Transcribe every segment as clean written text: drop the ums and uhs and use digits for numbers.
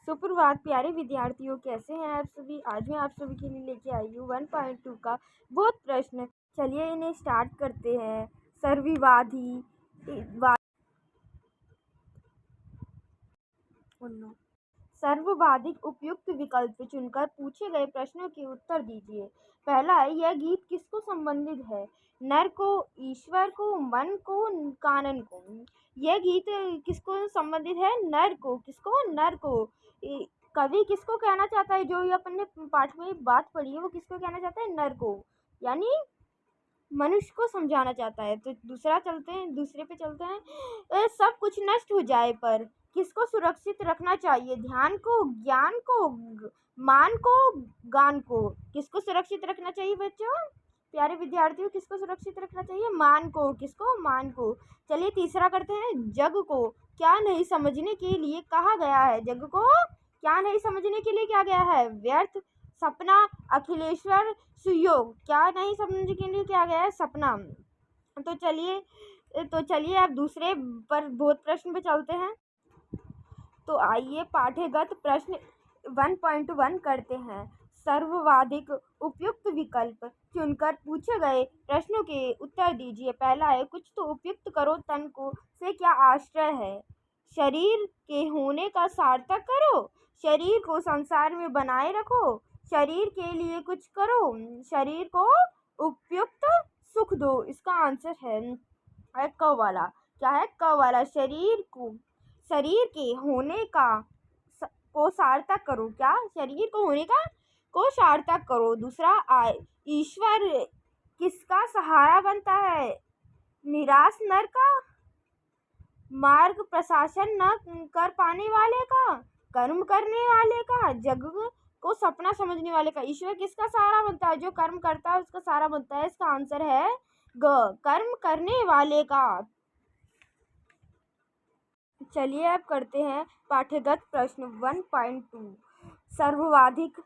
सुप्रभात प्यारे विद्यार्थियों, कैसे हैं आप सभी। आज मैं आप सभी के लिए लेके आई हूँ 1.2 का बहुत प्रश्न। चलिए इन्हें स्टार्ट करते हैं। सर्वविवादी सर्ववादिक उपयुक्त विकल्प चुनकर पूछे गए प्रश्नों के उत्तर दीजिए। पहला है, यह गीत किसको संबंधित है। नर को, ईश्वर को, मन को, कानन को। यह गीत किसको संबंधित है। नर को। किसको। नर को। कवि किसको कहना चाहता है। जो ये अपन ने पाठ में बात पढ़ी है वो किसको कहना चाहता है। नर को, यानी मनुष्य को समझाना चाहता है। तो दूसरे पे चलते हैं। सब कुछ नष्ट हो जाए पर किसको सुरक्षित रखना चाहिए। ध्यान को, ज्ञान को, मान को, गान को। किसको सुरक्षित रखना चाहिए बच्चों। प्यारे विद्यार्थियों, किसको सुरक्षित रखना चाहिए। मान को। किसको। मान को। चलिए तीसरा करते हैं। जग को क्या नहीं समझने के लिए कहा गया है। जग को क्या नहीं समझने के लिए क्या गया है। व्यर्थ, सपना, अखिलेश्वर, सुयोग। क्या नहीं समझने के लिए क्या गया है। सपना। तो चलिए अब दूसरे पर बोध प्रश्न पे चलते हैं। तो आइए पाठ्यगत प्रश्न 1.1 करते हैं। सर्ववादिक उपयुक्त विकल्प चुनकर पूछे गए प्रश्नों के उत्तर दीजिए। पहला है, कुछ तो उपयुक्त करो, तन को से क्या आश्रय है। शरीर के होने का सार्थक करो, शरीर को संसार में बनाए रखो, शरीर के लिए कुछ करो, शरीर को उपयुक्त सुख दो। इसका आंसर है क वाला। क्या है। क वाला। शरीर के होने को सार्थक करो। क्या। शरीर को होने को सार्थक करो। दूसरा ईश्वर किसका सहारा बनता है। निराश नर का, मार्ग प्रशासन न कर पाने वाले का, कर्म करने वाले का, जग को सपना समझने वाले का। ईश्वर किसका सहारा बनता है। जो कर्म करता है उसका सहारा बनता है। इसका आंसर है ग, कर्म करने वाले का। चलिए अब करते हैं पाठ्यगत प्रश्न 1.2। सर्ववाधिक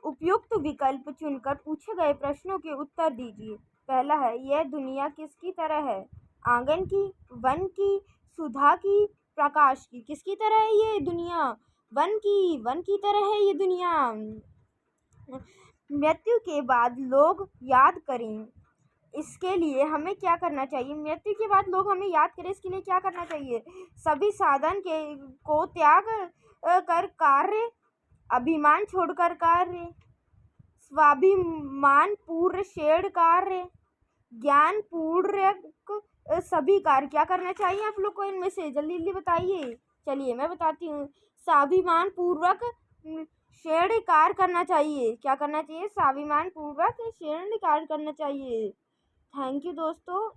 उपयुक्त विकल्प चुनकर पूछे गए प्रश्नों के उत्तर दीजिए। पहला है, यह दुनिया किसकी तरह है। आंगन की, वन की, सुधा की, प्रकाश की। किसकी तरह है ये दुनिया। वन की तरह है ये दुनिया। मृत्यु के बाद लोग याद करें, इसके लिए हमें क्या करना चाहिए। मृत्यु के बाद लोग हमें याद करें, इसके लिए क्या करना चाहिए। सभी साधन को त्याग कर कार्य, अभिमान छोड़कर कार्य, स्वाभिमान पूर्ण शेड़ कार्य, ज्ञान पूर्वक सभी कार्य। क्या करना चाहिए आप लोग को इनमें से, जल्दी जल्दी बताइए। चलिए मैं बताती हूँ। स्वाभिमान पूर्वक शेड़ कार्य करना चाहिए। क्या करना चाहिए। स्वाभिमान पूर्वक शेड़ कार्य करना चाहिए। थैंक यू दोस्तों।